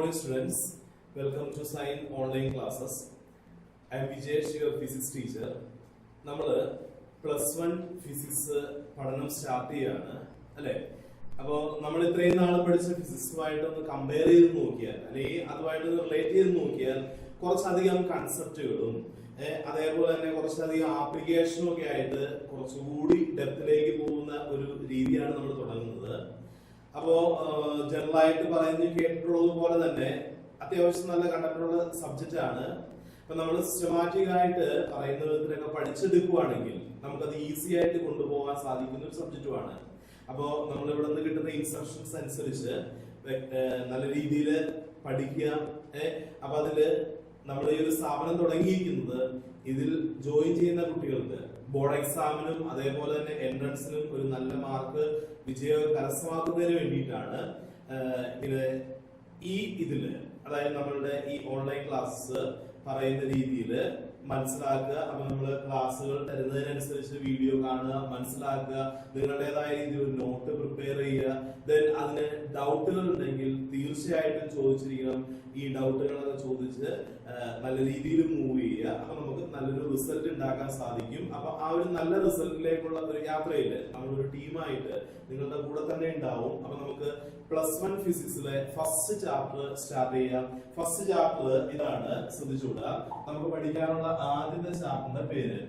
morning, students. Welcome to Sign online classes. I am Vijesh, your physics teacher. നമ്മൾ +1 physics പഠനം start ചെയ്യാണ് അല്ലേ? അപ്പോൾ നമ്മൾ ഇത്രയും നാൾ പഠിച്ച ഫിസിക്സുമായിട്ടൊന്ന് കമ്പയർ ചെയ്ത് നോക്കിയാൽ അല്ലെങ്കിൽ അതുമായിട്ട് റിലേറ്റ് ചെയ്ത് നോക്കിയാൽ കുറച്ചധികം കൺസെപ്റ്റുകളും അതേപോലെ തന്നെ കുറച്ചധികം ആപ്ലിക്കേഷനും ഒക്കെ ആയിട്ട് കുറച്ചുകൂടി ഡെപ്തിലേക്ക് പോകുന്ന ഒരു രീതിയാണ് നമ്മൾ തുടങ്ങുന്നത്. അപ്പോ ജനറൽ ആയിട്ട് പറയുന്നത് കേട്ടിട്ടുള്ളത് പോലെ തന്നെ അത്യാവശ്യം നല്ല കണ്ടിട്ടുള്ള സബ്ജക്റ്റ് ആണ്. അപ്പൊ നമ്മൾ സിസ്റ്റമാറ്റിക് ആയിട്ട് പറയുന്ന വിധത്തിലൊക്കെ പഠിച്ചെടുക്കുവാണെങ്കിൽ നമുക്കത് ഈസി ആയിട്ട് കൊണ്ടുപോകാൻ സാധിക്കുന്ന ഒരു സബ്ജക്റ്റുമാണ്. അപ്പോൾ നമ്മൾ ഇവിടെ നിന്ന് കിട്ടുന്ന ഇൻസ്ട്രക്ഷൻസ് അനുസരിച്ച് നല്ല രീതിയിൽ പഠിക്കുക. അപ്പൊ അതില് നമ്മൾ ഈ ഒരു സ്ഥാപനം തുടങ്ങിയിരിക്കുന്നത് ഇതിൽ ജോയിൻ ചെയ്യുന്ന കുട്ടികൾക്ക് ബോർഡ് എക്സാമിനും അതേപോലെ തന്നെ എൻട്രൻസിനും ഒരു നല്ല മാർക്ക് വിജയം കരസ്ഥമാക്കുന്നതിന് വേണ്ടിയിട്ടാണ്. ഇതില് അതായത് നമ്മളുടെ ഈ ഓൺലൈൻ ക്ലാസ് പറയുന്ന രീതിയിൽ മനസ്സിലാക്കുക. അപ്പൊ നമ്മൾ ക്ലാസ്സുകൾ തരുന്നതിനനുസരിച്ച് വീഡിയോ കാണുക, മനസ്സിലാക്കുക, നിങ്ങളുടേതായ രീതിയിൽ ഒരു നോട്ട് പ്രിപ്പയർ ചെയ്യുക. ദെൻ അതിന് ഡൗട്ടുകൾ ഉണ്ടെങ്കിൽ തീർച്ചയായിട്ടും ചോദിച്ചിരിക്കണം. ഈ ഡൗട്ടുകളൊക്കെ ചോദിച്ച് നല്ല രീതിയിൽ മൂവ് ചെയ്യുക. അപ്പൊ നമുക്ക് നല്ലൊരു റിസൾട്ട് ഉണ്ടാക്കാൻ സാധിക്കും. അപ്പൊ ആ ഒരു നല്ല റിസൾട്ടിലേക്കുള്ള ഒരു യാത്രയില് നമ്മളൊരു ടീമായിട്ട് നിങ്ങളുടെ കൂടെ തന്നെ ഉണ്ടാവും. അപ്പൊ നമുക്ക് +1 ഫിസിക്സിലെ ഫസ്റ്റ് ചാപ്റ്റർ സ്റ്റാർട്ട് ചെയ്യാം. ഫസ്റ്റ് ചാപ്റ്റർ ഇതാണ്, ശ്രദ്ധിച്ചുകൂടാ. നമുക്ക് പഠിക്കാനുള്ള ആദ്യത്തെ ചാപ്റ്ററിന്റെ പേര്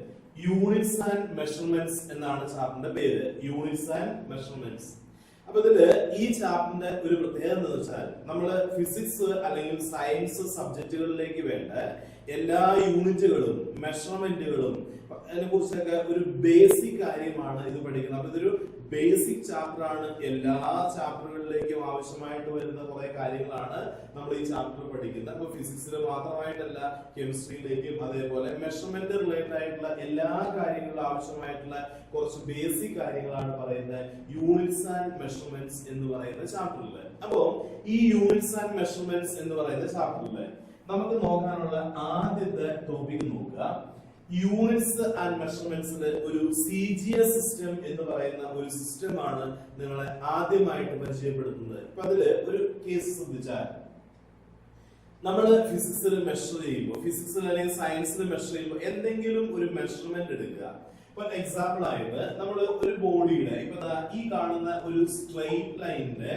യൂണിറ്റ്സ് ആൻഡ് മെഷർമെന്റ്സ് എന്നാണ്. ചാപ്റ്ററിന്റെ പേര് യൂണിറ്റ്സ് ആൻഡ് മെഷർമെന്റ്സ്. അപ്പൊ ഇതില് ഈ ചാപ്റ്ററിന്റെ ഒരു പ്രത്യേകത എന്ന് വെച്ചാൽ നമ്മള് ഫിസിക്സ് അല്ലെങ്കിൽ സയൻസ് സബ്ജക്റ്റുകളിലേക്ക് വേണ്ട എല്ലാ യൂണിറ്റുകളും മെഷർമെന്റുകളും അതിനെ കുറിച്ചൊക്കെ ഒരു ബേസിക് കാര്യമാണ് ഇത് പഠിക്കുന്നത്. അപ്പൊ ഇതൊരു ബേസിക് ചാപ്റ്റർ ആണ്. എല്ലാ ചാപ്റ്ററുകളിലേക്കും ആവശ്യമായിട്ട് വരുന്ന കുറെ കാര്യങ്ങളാണ് നമ്മൾ ഈ ചാപ്റ്റർ പഠിക്കുന്നത്. അപ്പൊ ഫിസിക്സിൽ മാത്രമായിട്ടല്ല, കെമിസ്ട്രിയിലേക്കും അതേപോലെ മെഷർമെന്റ് റിലേറ്റഡ് ആയിട്ടുള്ള എല്ലാ കാര്യങ്ങളും ആവശ്യമായിട്ടുള്ള കുറച്ച് ബേസിക് കാര്യങ്ങളാണ് പറയുന്നത് യൂണിറ്റ്സ് ആൻഡ് മെഷർമെന്റ്സ് എന്ന് പറയുന്ന ചാപ്റ്ററിൽ. അപ്പോ ഈ യൂണിറ്റ്സ് ആൻഡ് മെഷർമെന്റ്സ് എന്ന് പറയുന്ന ചാപ്റ്ററിൽ നമുക്ക് നോക്കാനുള്ള ആദ്യത്തെ ടോപ്പിക് നോക്കുക. യൂണിറ്റ്സ് ആൻഡ് മെഷർമെന്റ്സിന്റെ ഒരു CGS സിസ്റ്റം എന്ന് പറയുന്ന ഒരു സിസ്റ്റമാണ് നിങ്ങളെ ആദ്യമായിട്ട് പരിചയപ്പെടുത്തുന്നത്. ഇപ്പൊ അതില് ഒരു കേസ് ശ്രദ്ധിച്ചാൽ, നമ്മൾ ഫിസിക്സിൽ മെഷർ ചെയ്യുമ്പോൾ, ഫിസിക്സിൽ അല്ലെങ്കിൽ സയൻസിൽ മെഷർ ചെയ്യുമ്പോൾ എന്തെങ്കിലും ഒരു മെഷർമെന്റ് എടുക്കുക. ഇപ്പൊ എക്സാമ്പിൾ ആയിട്ട് നമ്മൾ ഒരു ബോഡിയുടെ ഇപ്പൊ ഈ കാണുന്ന ഒരു സ്ട്രെയിറ്റ് ലൈനിന്റെ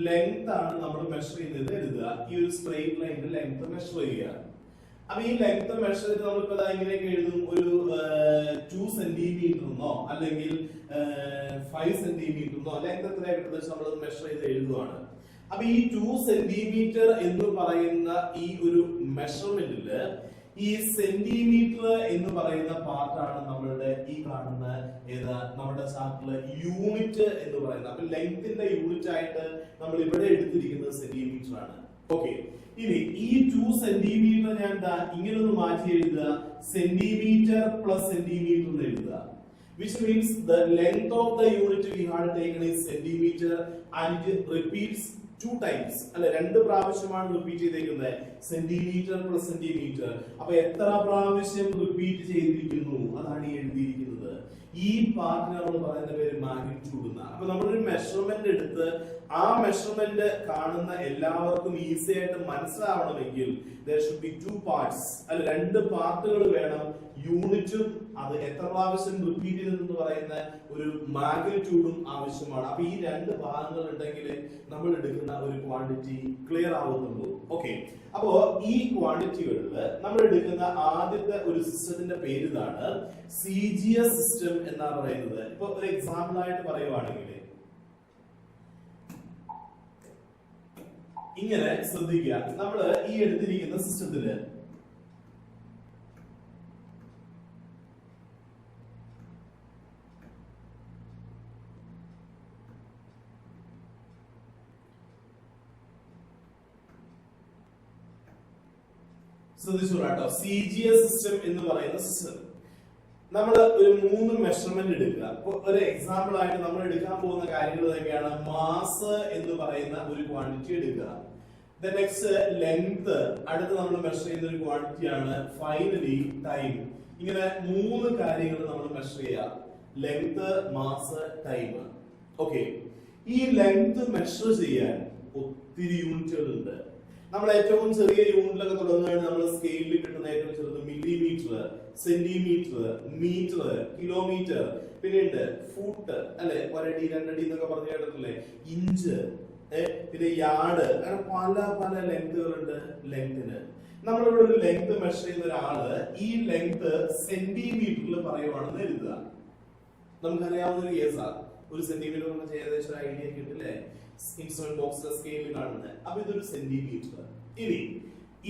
ലെങ്ത് ആണ് നമ്മൾ മെഷർ ചെയ്യുന്നത് എഴുതുക. ഈ ഒരു സ്ട്രെയിറ്റ് ലൈനിന്റെ ലെങ്ത് മെഷർ ചെയ്യുക. അപ്പൊ ഈ ലെങ്ത് മെഷർ ചെയ്ത് നമ്മളിപ്പോ എങ്ങനെയൊക്കെ എഴുതും? ഒരു 2 സെന്റിമീറ്റർ എന്നോ അല്ലെങ്കിൽ 5 സെന്റിമീറ്റർ എന്നോ ലെങ്ത് എത്രയാ കിട്ടുന്നത് നമ്മൾ മെഷർ ചെയ്ത് എഴുതുവാണ്. അപ്പൊ ഈ 2 സെന്റിമീറ്റർ എന്ന് പറയുന്ന ഈ ഒരു മെഷർമെന്റില് ഈ സെന്റിമീറ്റർ എന്ന് പറയുന്ന പാർട്ടാണ് നമ്മളുടെ ഈ കാണുന്ന നമ്മുടെ ചാപ്റ്ററില് യൂണിറ്റ് എന്ന് പറയുന്നത്. അപ്പൊ ലെങ്ത്തിന്റെ യൂണിറ്റ് ആയിട്ട് നമ്മൾ ഇവിടെ എടുത്തിരിക്കുന്നത് സെന്റിമീറ്റർ ആണ്. ഓക്കെ, ഇനി ഈ 2 സെന്റിമീറ്റർ ഞാൻ ഇങ്ങനെ ഒന്ന് മാറ്റി എഴുതുക, സെന്റിമീറ്റർ പ്ലസ് സെന്റിമീറ്റർ എന്ന് എഴുതുക. Which means the length of the unit we had taken is centimeter and it repeats 2 times. അല്ലെ, 2 പ്രാവശ്യമാണ് റിപ്പീറ്റ് ചെയ്തേക്കുന്നത്, സെന്റിമീറ്റർ പ്ലസ് സെന്റിമീറ്റർ. അപ്പൊ എത്ര പ്രാവശ്യം റിപ്പീറ്റ് ചെയ്തിരിക്കുന്നു അതാണ് ഈ എഴുതിയിരിക്കുന്നത്. ഈ പാർട്ടിന് നമ്മൾ പറയുന്ന പേര് മാഗ്നിറ്റ്യൂഡ് എന്നാണ്. അപ്പൊ നമ്മളൊരു മെഷർമെന്റ് എടുത്ത് ആ മെഷർമെന്റ് കാണുന്ന എല്ലാവർക്കും ഈസി ആയിട്ട് മനസ്സിലാവണമെങ്കിൽ there should be 2 parts, അല്ല 2 പാർട്ടുകൾ വേണം. യൂണിറ്റും അത് എത്ര പ്രാവശ്യം റിപ്പീറ്റ് ചെയ്തെന്ന് പറയുന്ന ഒരു മാഗ്നിറ്റ്യൂഡും ആവശ്യമാണ്. അപ്പൊ ഈ 2 ഭാഗങ്ങൾ ഉണ്ടെങ്കിൽ നമ്മൾ എടുക്കുന്ന ഒരു ക്വാണ്ടിറ്റി ക്ലിയർ ആവുന്നുള്ളൂ. ഓക്കെ, അപ്പോ ഈ ക്വാണ്ടിറ്റികളിൽ നമ്മൾ എടുക്കുന്ന ആദ്യത്തെ ഒരു സിസ്റ്റത്തിന്റെ പേര് ഇതാണ്, CGS സിസ്റ്റം എന്നാണ് പറയുന്നത്. ഇപ്പൊ ഒരു എക്സാമ്പിൾ ആയിട്ട് പറയുവാണെങ്കിൽ ഇങ്ങനെ ശ്രദ്ധിക്കുക. നമ്മള് ഈ എടുത്തിരിക്കുന്ന സിസ്റ്റത്തില് ശ്രദ്ധിച്ചു കേട്ടോ, CGS സിസ്റ്റം എന്ന് പറയുന്ന സിസ്റ്റം നമ്മൾ ഒരു 3 മെഷർമെന്റ് എടുക്കുക. അപ്പൊ ഒരു എക്സാമ്പിൾ ആയിട്ട് നമ്മൾ എടുക്കാൻ പോകുന്ന കാര്യങ്ങൾ തന്നെയാണ് മാസ് എന്ന് പറയുന്ന ഒരു ക്വാണ്ടിറ്റി എടുക്കുക. നെക്സ്റ്റ് ലെങ്ത്, അടുത്ത് നമ്മൾ മെഷർ ചെയ്യുന്ന ഒരു ക്വാണ്ടിറ്റിയാണ്. Finally time. ഇങ്ങനെ 3 കാര്യങ്ങൾ നമ്മൾ മെഷർ ചെയ്യുക, ലെങ്ത്, മാസ്, ടൈം. ഓക്കെ, ഈ ലെങ്ത് മെഷർ ചെയ്യാൻ ഒത്തിരി യൂണിറ്റുകൾ ഉണ്ട്. നമ്മൾ ഏറ്റവും ചെറിയ യൂണിറ്റിലൊക്കെ തുടങ്ങുകയാണ് നമ്മൾ സ്കെയിലിൽ കിട്ടുന്ന ഏറ്റവും ചെറുത് മില്ലിമീറ്റർ, സെന്റിമീറ്റർ, മീറ്റർ, കിലോമീറ്റർ, പിന്നീട് ഫൂട്ട് അല്ലെ, ഒരടി രണ്ടടി എന്നൊക്കെ പറഞ്ഞു കേട്ടിട്ടില്ലേ, ഇഞ്ച്, പിന്നെ യാർഡ്, അങ്ങനെ പല പല ലെങ്തുകളുണ്ട് ലെങ്തിന്. നമ്മളിവിടെ ഒരു ലെങ്ത് മെഷർ ചെയ്യുന്ന ഒരാള് ഈ ലെങ്ത് സെന്റിമീറ്ററിൽ പറയുവാണെന്ന് എഴുതുക. നമുക്കറിയാവുന്ന ഒരു കേസാണ്. ഒരു സെന്റിമീറ്റർ നമുക്ക് ഏകദേശം ഐഡിയ കിട്ടില്ലേ, ഇൻസ്ട്രുമെന്റ് ബോക്സിലെ സ്കെയിലിൽ കാണുന്നത്. അപ്പൊ ഇതൊരു സെന്റിമീറ്റർ. ഇനി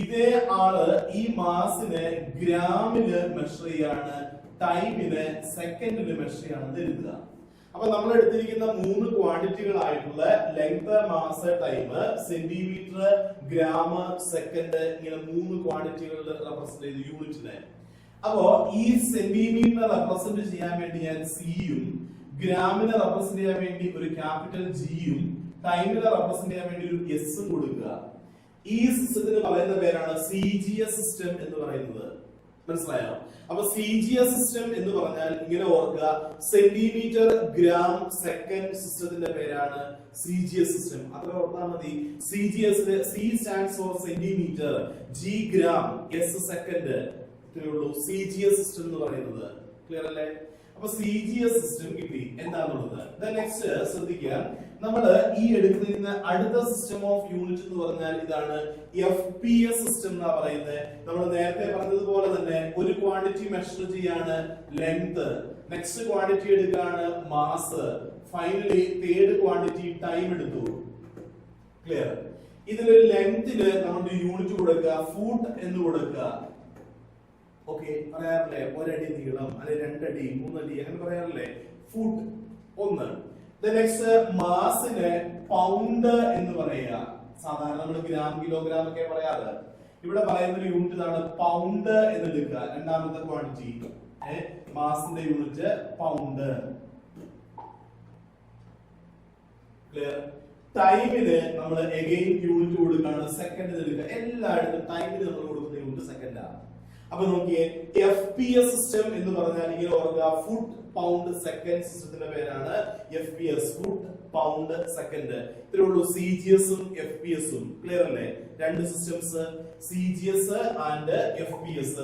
ഇതേ ആള് ഈ മാസിനെ ഗ്രാമിന് മെഷർ ചെയ്യാണ്, ടൈമിന് സെക്കൻഡിന് മെഷർ ചെയ്യാണെന്ന് എഴുതുക. അപ്പൊ നമ്മൾ എടുത്തിരിക്കുന്ന 3 ക്വാണ്ടിറ്റികളായിട്ടുള്ള length, mass, time, centimetre, gram, second, ഇങ്ങനെ 3 ക്വാണ്ടിറ്റികളിൽ റെപ്രസെന്റ് ചെയ്ത് യൂണിറ്റിനെ. അപ്പോ ഈ സെന്റിമീറ്റർ റെപ്രസെന്റ് ചെയ്യാൻ വേണ്ടി ഞാൻ സിയും, ഗ്രാമിനെ റെപ്രസെന്റ് ചെയ്യാൻ വേണ്ടി ഒരു ക്യാപിറ്റൽ ജിയും, ടൈമിനെ റെപ്രസെന്റ് ചെയ്യാൻ വേണ്ടി ഒരു എസും കൊടുക്കുക. ഈ സിസ്റ്റത്തിന് പറയുന്ന പേരാണ് CGS സിസ്റ്റം എന്ന് പറയുന്നത്. മനസ്സിലായോ? അപ്പൊ CGS സിസ്റ്റം എന്ന് പറഞ്ഞാൽ ഇങ്ങനെ ഓർക്കുക, സെന്റിമീറ്റർ, ഗ്രാം, സെക്കൻഡ് സിസ്റ്റത്തിന്റെ പേരാണ് CGS സിസ്റ്റം. അത്ര ഓർത്താൽ മതി. CGS C stands for centimetre, G gram, S second. ഇത്രയേ ഉള്ളൂ CGS സിസ്റ്റം എന്ന് പറയുന്നത്. ക്ലിയർ അല്ലേ? അപ്പൊ CGS സിസ്റ്റം കിട്ടി എന്താണുള്ളത്. നെക്സ്റ്റ് ശ്രദ്ധിക്കുക, നമ്മൾ ഈ എടുക്കുന്ന അടുത്ത സിസ്റ്റം ഓഫ് യൂണിറ്റ് എന്ന് പറഞ്ഞാൽ ഇതാണ് FPS സിസ്റ്റം എന്നാ പറയുന്നത്. നമ്മൾ നേരത്തെ പറഞ്ഞതുപോലെ തന്നെ ഒരു ക്വാണ്ടിറ്റി മെഷർ ചെയ്യാണ് ലെങ്ത്, നെക്സ്റ്റ് ക്വാണ്ടിറ്റി എടുക്കുകയാണ് mass, finally third quantity time എടുത്തു. ക്ലിയർ? ഇതിലൊരു ലെങ്തിന് നമ്മുടെ യൂണിറ്റ് കൊടുക്കുക, ഫൂട്ട് എന്ന് കൊടുക്കുക. ഓക്കെ, പറയാറില്ലേ ഒരടി നീളം അല്ലെ 2 അടി 3 അടി അങ്ങനെ പറയാറില്ലേ, ഫൂട്ട് 1. നെക്സ്റ്റ് മാസിന് പൗണ്ട് എന്ന് പറയുക. സാധാരണ നമ്മൾ ഗ്രാം, കിലോഗ്രാം ഒക്കെ പറയാറ്. ഇവിടെ പറയുന്ന ഒരു യൂണിറ്റ് ഇതാണ്, പൗണ്ട് എന്ന് എടുക്കുക. രണ്ടാമത്തെ ക്വാണ്ടിറ്റി മാസിന്റെ യൂണിറ്റ് പൗണ്ട്. ക്ലിയർ? ടൈമിന് നമ്മൾ എഗെയിൻ യൂണിറ്റ് കൊടുക്കുകയാണ്, സെക്കൻഡ് എടുക്കുക. എല്ലായിടത്തും ടൈമിന് നമ്മൾ കൊടുക്കുന്ന യൂണിറ്റ് സെക്കൻഡാണ്. അപ്പൊ നോക്കിയേ, FPS സിസ്റ്റം എന്ന് പറഞ്ഞാൽ ഇങ്ങനെ ഓർക്കുക, ഫുട്ട്, പൗണ്ട്, സെക്കൻഡ് സിസ്റ്റത്തിന്റെ പേരാണ് FPS, ഫുട്ട്, പൗണ്ട്, സെക്കൻഡ്. ഇത്രേ ഉള്ളൂ CGS ഉം FPS ഉം. ക്ലിയർ അല്ലേ? 2 systems, CGS and FPS.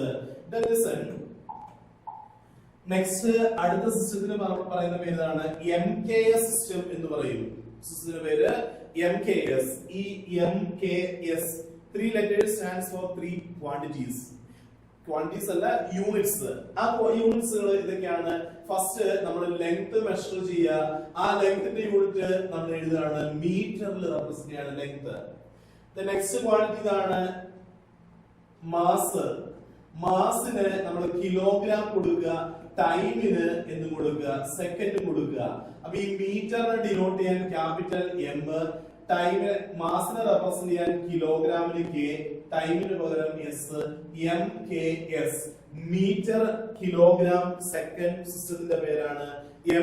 Next അടുത്ത സിസ്റ്റത്തിന് പറയുന്ന പേരാണ് MKS സിസ്റ്റം എന്ന് പറയും. സിസ്റ്റത്തിന്റെ പേര് MKS. ഈ MKS 3 letters stands for 3 quantities. Quantities അല്ല, യൂണിറ്റ്സ്. ആ യൂണിറ്റ്സുകൾ ഇതൊക്കെയാണ്. ഫസ്റ്റ് നമ്മൾ ലെങ്ത് മെഷർ ചെയ്യുക. ആ ലെങ്ത്തിന്റെ യൂണിറ്റ് നമ്മൾ എഴുതുകയാണ് മീറ്ററിൽ റെപ്രസെന്റ് ചെയ്യാണ് ലെങ്ത്. നെക്സ്റ്റ് ക്വാണ്ടിറ്റി ഇതാണ് മാസ്. മാസിന് നമ്മൾ കിലോഗ്രാം കൊടുക്കുക, ടൈമിന് എന്ത് കൊടുക്കുക, സെക്കൻഡ് കൊടുക്കുക. അപ്പൊ ഈ മീറ്ററിനെ ഡിനോട്ട് ചെയ്യാൻ ക്യാപിറ്റൽ M, ടൈമിന് മാസിനെ റെപ്രസെന്റ് ചെയ്യാൻ കിലോഗ്രാമിന് K, ടൈമിന് പകരം S, MKS. Metre, kilogram, second സിസ്റ്റത്തിന്റെ പേരാണ്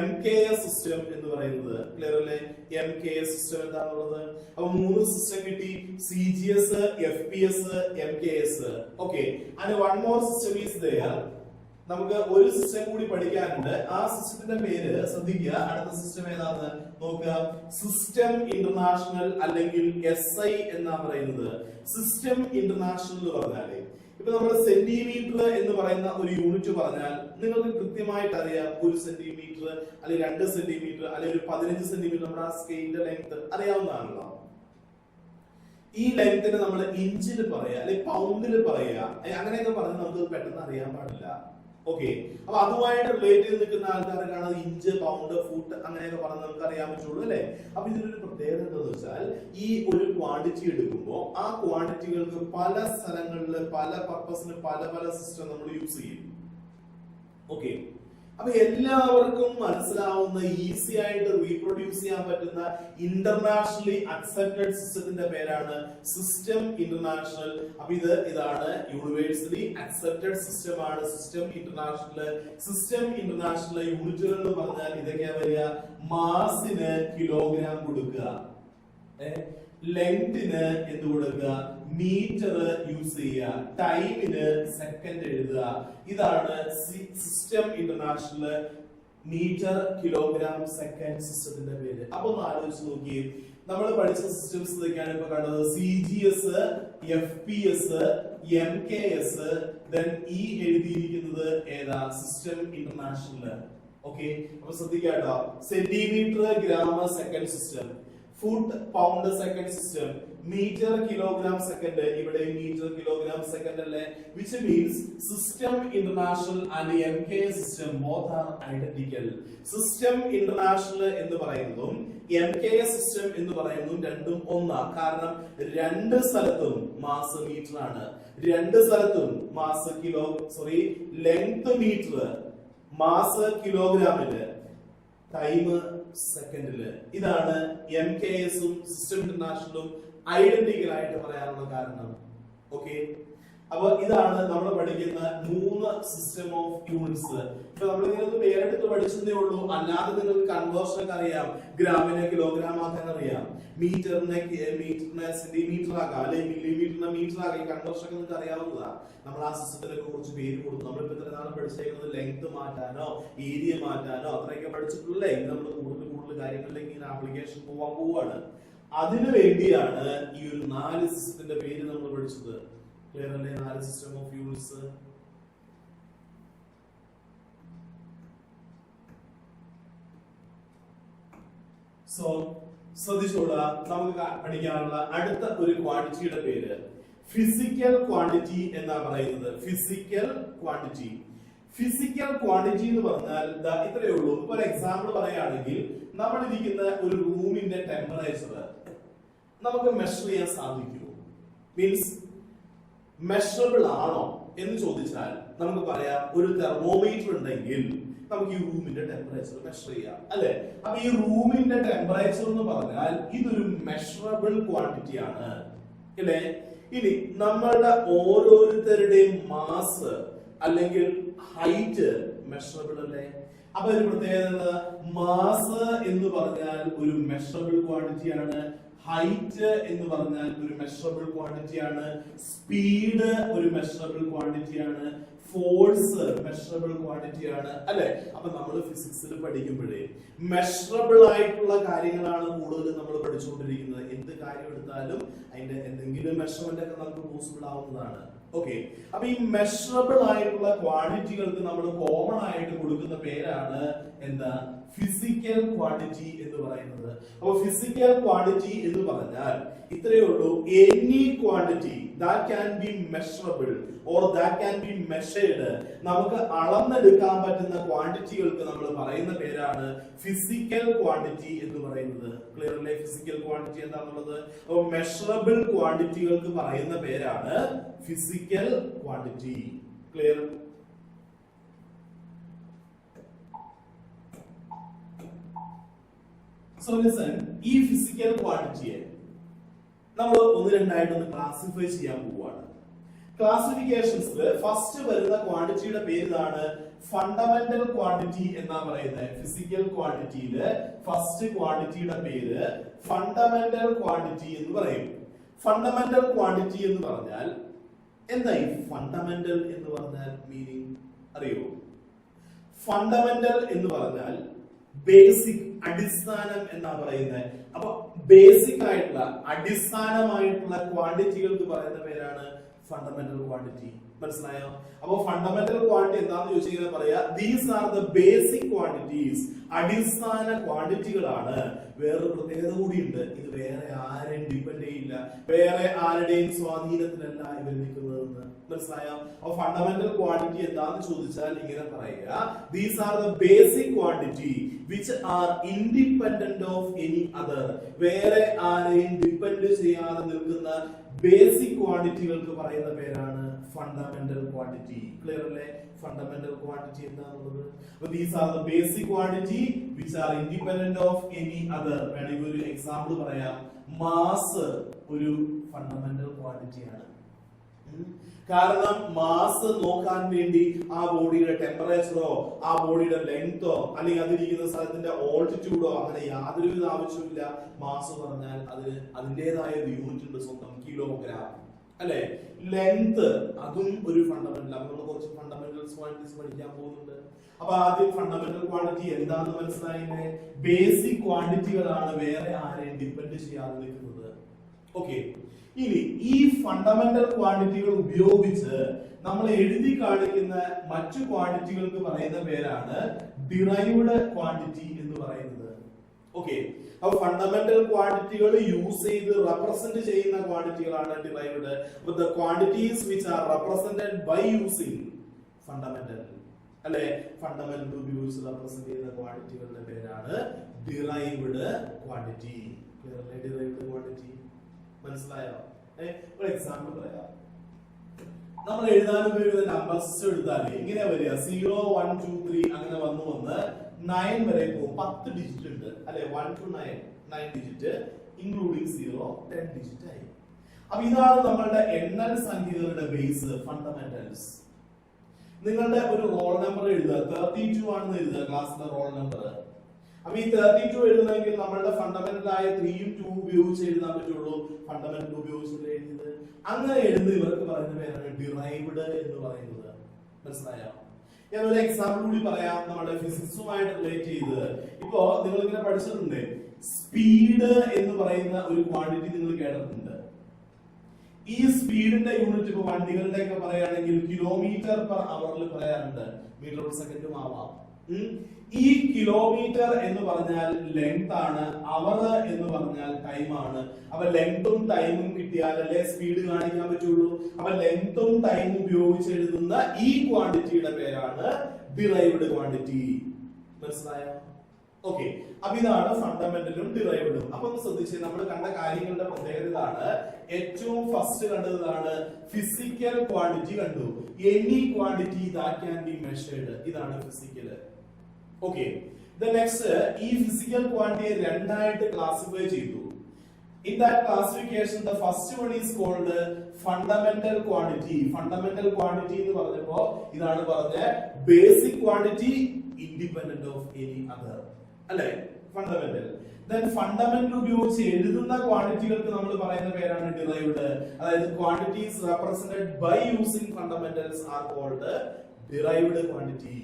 MKS സിസ്റ്റം എന്ന് പറയുന്നത്. ക്ലിയർ അല്ലേ? MKS സിസ്റ്റം എന്താണുള്ളത്? അപ്പൊ 3 സിസ്റ്റം കിട്ടി, CGS, FPS, MKS. Okay, and one more system is there. നമുക്ക് ഒരു സിസ്റ്റം കൂടി പഠിക്കാനുണ്ട്. ആ സിസ്റ്റത്തിന്റെ പേര് ശ്രദ്ധിക്കുക. അടുത്ത സിസ്റ്റം ഏതാണ് നോക്കുക, സിസ്റ്റം ഇന്റർനാഷണൽ അല്ലെങ്കിൽ SI എന്നാ പറയുന്നത്. സിസ്റ്റം ഇന്റർനാഷണൽ എന്ന് പറഞ്ഞാല് ഇപ്പൊ നമ്മൾ സെന്റിമീറ്റർ എന്ന് പറയുന്ന ഒരു യൂണിറ്റ് പറഞ്ഞാൽ നിങ്ങൾക്ക് കൃത്യമായിട്ട് അറിയാം, 1 സെന്റിമീറ്റർ അല്ലെങ്കിൽ 2 സെന്റിമീറ്റർ അല്ലെങ്കിൽ ഒരു 15 സെന്റിമീറ്റർ നമ്മുടെ ആ സ്കെയിലിന്റെ ലെങ്ത് അറിയാവുന്നതാണല്ലോ. ഈ ലെങ്തിന് നമ്മൾ ഇഞ്ചിൽ പറയാ അല്ലെങ്കിൽ പൗണ്ടിൽ പറയാ, അങ്ങനെയൊക്കെ പറഞ്ഞ് നമുക്ക് പെട്ടെന്ന് അറിയാൻ പാടില്ല. ഓക്കെ, അപ്പൊ അതുമായിട്ട് റിലേറ്റ് ചെയ്ത് നിൽക്കുന്ന ആൾക്കാർക്കാണ് ഇഞ്ച്, പൗണ്ട്, ഫൂട്ട് അങ്ങനെയൊക്കെ പറഞ്ഞ് നമുക്ക് അറിയാൻ പറ്റുള്ളൂ അല്ലെ. അപ്പൊ ഇതിനൊരു പ്രത്യേകത എന്താണെന്ന് വെച്ചാൽ ഈ ഒരു ക്വാണ്ടിറ്റി എടുക്കുമ്പോൾ ആ ക്വാണ്ടിറ്റികൾക്ക് പല സ്ഥലങ്ങളിൽ പല പർപ്പസിന് പല പല സിസ്റ്റം നമ്മൾ യൂസ് ചെയ്യും. ഓക്കെ, അപ്പൊ എല്ലാവർക്കും മനസ്സിലാവുന്ന ഈസി ആയിട്ട് റീപ്രൊഡ്യൂസ് ചെയ്യാൻ പറ്റുന്ന ഇന്റർനാഷണലി അക്സെപ്റ്റഡ് സിസ്റ്റത്തിന്റെ പേരാണ് സിസ്റ്റം ഇന്റർനാഷണൽ. അപ്പൊ ഇതാണ് യൂണിവേഴ്സലി അക്സെപ്റ്റഡ് സിസ്റ്റം ആണ് സിസ്റ്റം ഇന്റർനാഷണൽ. സിസ്റ്റം ഇന്റർനാഷണൽ യൂണിറ്റുകൾ എന്ന് പറഞ്ഞാൽ ഇതൊക്കെയാ വരിക, മാസിന് കിലോഗ്രാം കൊടുക്കുക, ലെങ്തിന് എന്ത് കൊടുക്കുക, മീറ്റർ യൂസ് ചെയ്യുക, ടൈമിന് സെക്കൻഡ് എഴുതുക. ഇതാണ് system international metre, kilogram, second സിസ്റ്റത്തിന്റെ പേര്. അപ്പൊ ഒന്ന് ആലോചിച്ച് നോക്കിയേ, നമ്മൾ പഠിച്ച സിസ്റ്റംസ് ഇതൊക്കെയാണ് ഇപ്പൊ കണ്ടത്. CGS, FPS, MKS, then ഈ എഴുതിയിരിക്കുന്നത് ഏതാ? System international. ഓക്കെ, അപ്പൊ ശ്രദ്ധിക്കാട്ടോ. Centimetre, gram, second system, foot, pound, second system, metre, kilogram, second. ഇവിടെ മീറ്റർ, കിലോഗ്രാം, സെക്കൻഡ് അല്ലേ? Which means system international and MKS system both are identical. System international എന്ന് പറയുന്നതും MKS system എന്ന് പറയുന്നതും രണ്ടും ഒന്നാ. കാരണം രണ്ട് സ്ഥലത്തും മാസ് മീറ്റർ ആണ്, രണ്ട് സ്ഥലത്തും മാസ് ലെങ്ത് മീറ്റർ, മാസ് കിലോഗ്രാമില്, ടൈം സെക്കൻഡില്. ഇതാണ് MKS-ഉം സിസ്റ്റം ഇന്റർനാഷണലും ഐഡന്റിക്കൽ ആയിട്ട് പറയാനുള്ള കാരണം. ഓക്കെ, അപ്പൊ ഇതാണ് നമ്മൾ പഠിക്കുന്ന 3 സിസ്റ്റം ഓഫ് യൂണിറ്റ്സ്. ഇപ്പൊ നമ്മൾ ഇതിനൊന്ന് പേരെടുത്ത് പഠിച്ചതേ ഉള്ളൂ. അല്ലാതെ നിങ്ങൾക്ക് കൺവേർഷൻ ഒക്കെ അറിയാം. ഗ്രാമിനെ കിലോഗ്രാം ആക്കാൻ അറിയാം, മീറ്ററിനെ സെന്റിമീറ്റർ ആക്കാം, അല്ലെങ്കിൽ മില്ലിമീറ്ററിനെ മീറ്റർ ആക്കാം. ഈ കൺവേർഷൻ ഒക്കെ നിങ്ങൾക്ക് അറിയാവുന്നതാണ്. നമ്മൾ ആ സിസ്റ്റത്തിനൊക്കെ കുറച്ച് പേര് കൊടുത്തു. നമ്മളിപ്പോ ഇത്ര നാളെ പഠിച്ചേക്കുന്നത് ലെങ്ത് മാറ്റാനോ ഏരിയ മാറ്റാനോ അത്രയൊക്കെ പഠിച്ചിട്ടുള്ളേ. നമ്മൾ കൂടുതൽ കാര്യങ്ങളിലേക്ക് ഇങ്ങനെ ആപ്ലിക്കേഷൻ പോവാണ്. അതിനു വേണ്ടിയാണ് ഈ ഒരു 4 സിസ്റ്റത്തിന്റെ പേര് നമ്മൾ പഠിച്ചത്. ക്ലിയർ അല്ലേ? 4 സിസ്റ്റം ഓഫ് യൂണിറ്റ്സ്. സോ ശ്രദ്ധിച്ചോളാ, നമുക്ക് പഠിക്കാനുള്ള അടുത്ത ഒരു ക്വാണ്ടിറ്റിയുടെ പേര് ഫിസിക്കൽ ക്വാണ്ടിറ്റി എന്നാ പറയുന്നത്. Physical quantity. ഫിസിക്കൽ ക്വാണ്ടിറ്റി എന്ന് പറഞ്ഞാൽ ഇത്രയേ ഉള്ളൂ. ഇപ്പൊ ഒരു എക്സാമ്പിൾ പറയുകയാണെങ്കിൽ, നമ്മൾ ഇരിക്കുന്ന ഒരു റൂമിന്റെ ടെമ്പറേച്ചർ നമുക്ക് മെഷർ ചെയ്യാൻ സാധിക്കുമോ? മീൻസ് മെഷറബിൾ ആണോ എന്ന് ചോദിച്ചാൽ നമുക്ക് പറയാം, ഒരു തെർമോമീറ്റർ ഉണ്ടെങ്കിൽ നമുക്ക് ഈ റൂമിന്റെ ടെമ്പറേച്ചർ മെഷർ ചെയ്യാം, അല്ലെ? അപ്പൊ ഈ റൂമിന്റെ ടെമ്പറേച്ചർ എന്ന് പറഞ്ഞാൽ ഇതൊരു മെഷറബിൾ ക്വാണ്ടിറ്റി ആണ്, അല്ലെ? ഇനി നമ്മളുടെ ഓരോരുത്തരുടെയും മാസ് അല്ലെങ്കിൽ ഹൈറ്റ് മെഷറബിൾ അല്ലേ? അപ്പൊ ഒരു പ്രത്യേകത, മാസ് എന്ന് പറഞ്ഞാൽ ഒരു മെഷറബിൾ ക്വാണ്ടിറ്റി ആണ്, ഹൈറ്റ് എന്ന് പറഞ്ഞാൽ ഒരു മെഷറബിൾ ക്വാണ്ടിറ്റി ആണ്, സ്പീഡ് ഒരു മെഷറബിൾ ക്വാണ്ടിറ്റി ആണ്, ഫോഴ്സ് മെഷറബിൾ ക്വാണ്ടിറ്റി ആണ്, അല്ലെ? അപ്പൊ നമ്മൾ ഫിസിക്സിൽ പഠിക്കുമ്പോഴേ മെഷറബിൾ ആയിട്ടുള്ള കാര്യങ്ങളാണ് കൂടുതൽ നമ്മൾ പഠിച്ചുകൊണ്ടിരിക്കുന്നത്. എന്ത് കാര്യം എടുത്താലും അതിന്റെ എന്തെങ്കിലും മെഷർമെന്റ് ഒക്കെ നമുക്ക് പോസിബിൾ ആവുന്നതാണ്. ഓക്കെ, അപ്പൊ ഈ മെഷറബിൾ ആയിട്ടുള്ള ക്വാണ്ടിറ്റികൾക്ക് നമ്മൾ കോമൺ ആയിട്ട് കൊടുക്കുന്ന പേരാണ് എന്താ? ഫിസിക്കൽ ക്വാണ്ടിറ്റി എന്ന് പറയുന്നത്. അപ്പൊ ഫിസിക്കൽ ക്വാണ്ടിറ്റി എന്ന് പറഞ്ഞാൽ ഇത്രയേ ഉള്ളൂ. Any quantity that can be measurable or that can be measured, നമുക്ക് അളന്നെടുക്കാൻ പറ്റുന്ന ക്വാണ്ടിറ്റികൾക്ക് നമ്മൾ പറയുന്ന പേരാണ് ഫിസിക്കൽ ക്വാണ്ടിറ്റി എന്ന് പറയുന്നത്. ക്ലിയർ അല്ലേ? ഫിസിക്കൽ ക്വാണ്ടിറ്റി എന്താണെന്നുള്ളത്. അപ്പൊ മെഷറബിൾ ക്വാണ്ടിറ്റികൾക്ക് പറയുന്ന പേരാണ് physical quantity. Clear? So listen, ഈ ഫിസിക്കൽ ക്വാണ്ടിറ്റിയെ നമ്മൾ ഒന്ന് രണ്ടായിട്ടൊന്ന് ക്ലാസിഫൈ ചെയ്യാൻ പോവുകയാണ്. ക്ലാസിഫിക്കേഷൻസിൽ ഫസ്റ്റ് വരുന്ന ക്വാണ്ടിറ്റിയുടെ പേരാണ് ഫണ്ടമെന്റൽ ക്വാണ്ടിറ്റി എന്നാ പറയുന്നത്. ഫിസിക്കൽ ക്വാണ്ടിറ്റിയില് ഫസ്റ്റ് ക്വാണ്ടിറ്റിയുടെ പേര് ഫണ്ടമെന്റൽ ക്വാണ്ടിറ്റി എന്ന് പറയും. ഫണ്ടമെന്റൽ ക്വാണ്ടിറ്റി എന്ന് പറഞ്ഞാൽ എന്താ? ഈ ഫണ്ടമെന്റൽ എന്ന് പറഞ്ഞാൽ മീനിങ് അറിയോ? ഫണ്ടമെന്റൽ എന്ന് പറഞ്ഞാൽ ബേസിക്, അടിസ്ഥാനം എന്നാ പറയുന്നത്. അപ്പൊ ബേസിക് ആയിട്ടുള്ള അടിസ്ഥാനമായിട്ടുള്ള ക്വാണ്ടിറ്റികൾക്ക് പറയുന്ന പേരാണ് ഫണ്ടമെന്റൽ ക്വാണ്ടിറ്റി. മനസ്സിലായോ? അപ്പൊ ഫണ്ടമെന്റൽ ക്വാണ്ടിറ്റി എന്താന്ന് ചോദിച്ചാൽ പറയാ, these are the basic quantities, അടിസ്ഥാന ക്വാണ്ടിറ്റികളാണ്. വേറൊരു പ്രത്യേകത കൂടിയുണ്ട്, ഇത് വേറെ ആരെയും ഡിപെൻഡ് ചെയ്യില്ല, വേറെ ആരുടെയും സ്വാധീനത്തിലല്ല ഇവർ നിൽക്കുന്നതെന്ന്. മനസ്സിലായോ? അപ്പൊ ഫണ്ടമെന്റൽ ക്വാണ്ടിറ്റി എന്താന്ന് ചോദിച്ചാൽ ഇങ്ങനെ പറയുക, these are the basic quantity which are independent of any other, വേറെ ആരെയും ഡിപെൻഡ് ചെയ്യാതെ നിൽക്കുന്ന ബേസിക് ക്വാണ്ടിറ്റികൾക്ക് പറയുന്ന പേരാണ് ഫണ്ടമെന്റൽ ക്വാണ്ടിറ്റി. ക്ലിയർ അല്ലേ? ഫണ്ടമെന്റൽ ക്വാണ്ടിറ്റി എന്താണെന്നുള്ളത്. അപ്പൊ these are the basic quantity which are independent of any other. വേണമെങ്കിൽ ഒരു എക്സാമ്പിൾ പറയാം, മാസ് ഒരു ഫണ്ടമെന്റൽ ക്വാണ്ടിറ്റിയാണ്. കാരണം മാസ് നോക്കാൻ വേണ്ടി ആ ബോഡിയുടെ ടെമ്പറേച്ചറോ ആ ബോഡിയുടെ ലെങ്തോ അല്ലെങ്കിൽ അതിരിക്കുന്ന സ്ഥലത്തിന്റെ ഓൾട്ടിറ്റ്യൂഡോ അങ്ങനെ യാതൊരുവിധ ആവശ്യമില്ല. മാസ് പറഞ്ഞാൽ അതിന് അതിൻ്റെതായ ഒരു യൂണിറ്റ് ഉണ്ട്, സ്വന്തം കിലോഗ്രാം. അല്ലെ? ലെങ്ത് അതും ഒരു ഫണ്ടമെന്റൽ. അപ്പൊ നമ്മൾ കുറച്ച് ഫണ്ടമെന്റൽസ് ക്വാണ്ടിറ്റീസ് പഠിക്കാൻ പോകുന്നുണ്ട്. അപ്പൊ ആദ്യം ഫണ്ടമെന്റൽ ക്വാണ്ടിറ്റി എന്താണെന്ന് മനസ്സിലായില്ലേ? ബേസിക് ക്വാണ്ടിറ്റികളാണ്, വേറെ ആരെയും ഡിപെൻഡ് ചെയ്യാതെ നിൽക്കുന്നത്. ഓക്കെ, ഇനി ഈ ഫണ്ടമെന്റൽ ക്വാണ്ടിറ്റികൾ ഉപയോഗിച്ച് നമ്മൾ എഴുതി കാണിക്കുന്ന മറ്റു ക്വാണ്ടിറ്റികൾക്ക് പറയുന്ന പേരാണ് ഡിറൈവ്ഡ് ക്വാണ്ടിറ്റി എന്ന് പറയുന്നത്. ഓക്കെ, അപ്പൊ ഫണ്ടമെന്റൽ ക്വാണ്ടിറ്റികൾ യൂസ് ചെയ്ത് റെപ്രസെന്റ് ചെയ്യുന്ന ക്വാണ്ടിറ്റികളാണ് ഡിറൈവ്ഡ്. അപ്പൊ the quantities which are represented by using fundamental, അല്ലെ? ഫണ്ടമെന്റൽ ഉപയോഗിച്ച് റെപ്രസെന്റ് ചെയ്യുന്ന ക്വാണ്ടിറ്റികളുടെ പേരാണ് ഡിറൈവ്ഡ് ക്വാണ്ടിറ്റി. ക്ലിയർ അല്ലേ? ഡിറൈവ്ഡ് ക്വാണ്ടിറ്റി മനസ്സിലായോ? ഒരു എക്സാമ്പിൾ പറയാം. നമ്മൾ എഴുതാൻ ഉപയോഗിക്കുന്ന നമ്പേഴ്സ് എടുത്താൽ ഇങ്ങനെ വരിക 0 1 2 3 അങ്ങനെ വന്ന് 9 വരെ പോകും. 10 ഡിജിറ്റ് ഉണ്ട്, അല്ലെ? 1 to 9 ഡിജിറ്റ് ഇൻക്ലൂഡിംഗ് 0 10 ഡിജിറ്റ് ആയി. അപ്പൊ ഇതാണ് നമ്മളുടെ എണ്ണൽ സംഖ്യകളുടെ ബേസ്, ഫണ്ടമെന്റൽസ്. നിങ്ങളുടെ ഒരു റോൾ നമ്പർ എഴുതുക, 32 ആണെന്ന് എഴുതുക, ക്ലാസ്സിലെ റോൾ നമ്പർ. അപ്പൊ ഈ 32 എഴുതണമെങ്കിൽ നമ്മളുടെ ഫണ്ടമെന്റൽ ആയ 3ഉം 2 ഉപയോഗിച്ച് എഴുതാൻ പറ്റുള്ളൂ. ഫണ്ടമെന്റൽ ഉപയോഗിച്ചിട്ട് എഴുതുന്നത്, അങ്ങനെ എഴുതുന്ന ഇവർക്ക് പറയുന്ന പേരാണ് ഡിറൈവ്ഡ് എന്ന് പറയുന്നത്. മനസ്സിലായോ? ഞാൻ ഒരു എക്സാമ്പിൾ കൂടി പറയാം, നമ്മുടെ ഫിസിക്സുമായിട്ട് റിലേറ്റ് ചെയ്ത്. ഇപ്പോ നിങ്ങൾ ഇങ്ങനെ പഠിച്ചിട്ടുണ്ട്, സ്പീഡ് എന്ന് പറയുന്ന ഒരു ക്വാണ്ടിറ്റി നിങ്ങൾ കേട്ടിട്ടുണ്ട്. ഈ സ്പീഡിന്റെ യൂണിറ്റ് ഇപ്പൊ വണ്ടികളുടെ ഒക്കെ പറയുകയാണെങ്കിൽ കിലോമീറ്റർ പെർ അവറിൽ പറയാറുണ്ട്, മീറ്റർ പെർ സെക്കൻഡും ആവാം. ഈ കിലോമീറ്റർ എന്ന് പറഞ്ഞാൽ ലെങ്ത് ആണ്, അവർ എന്ന് പറഞ്ഞാൽ ടൈം ആണ്. അപ്പൊ ലെങ്തും ടൈമും കിട്ടിയാലല്ലേ സ്പീഡ് കാണിക്കാൻ പറ്റുള്ളൂ. അപ്പൊ ലെങ്തും ടൈമും ഉപയോഗിച്ച് എഴുതുന്ന ഈ ക്വാണ്ടിറ്റിയുടെ പേരാണ് ഡിറൈവ്ഡ് ക്വാണ്ടിറ്റി. മനസ്സിലായോ? ഓക്കെ, അപ്പൊ ഇതാണ് ഫണ്ടമെന്റലും ഡിറൈവ്ഡും. അപ്പൊ ഒന്ന് ശ്രദ്ധിച്ച്, നമ്മൾ കണ്ട കാര്യങ്ങളുടെ പ്രത്യേകത ഇതാണ്. ഏറ്റവും ഫസ്റ്റ് കണ്ടതാണ് ഫിസിക്കൽ ക്വാണ്ടിറ്റി കണ്ടു. Any quantity that can be measured, ഇതാണ് ഫിസിക്കൽ. ഓക്കെ, ദ നെക്സ്റ്റ്, ഈ ഫിസിക്കൽ ക്വാണ്ടിറ്റിയെ രണ്ടായിട്ട് ക്ലാസിഫൈ ചെയ്തു. In that classification, the first one is called fundamental quantity. Fundamental quantity എന്ന് പറഞ്ഞപ്പോ ഇതാണ് പറഞ്ഞ basic quantity independent of any other, അല്ലെ? ഫണ്ടമെന്റൽ. Then fundamental ഉപയോഗിച്ച് എഴുതുന്ന ക്വാണ്ടിറ്റികൾക്ക് നമ്മൾ പറയുന്ന പേരാണ് ഡിറൈവ്ഡ്. അതായത് quantities represented by using fundamentals are called derived quantity.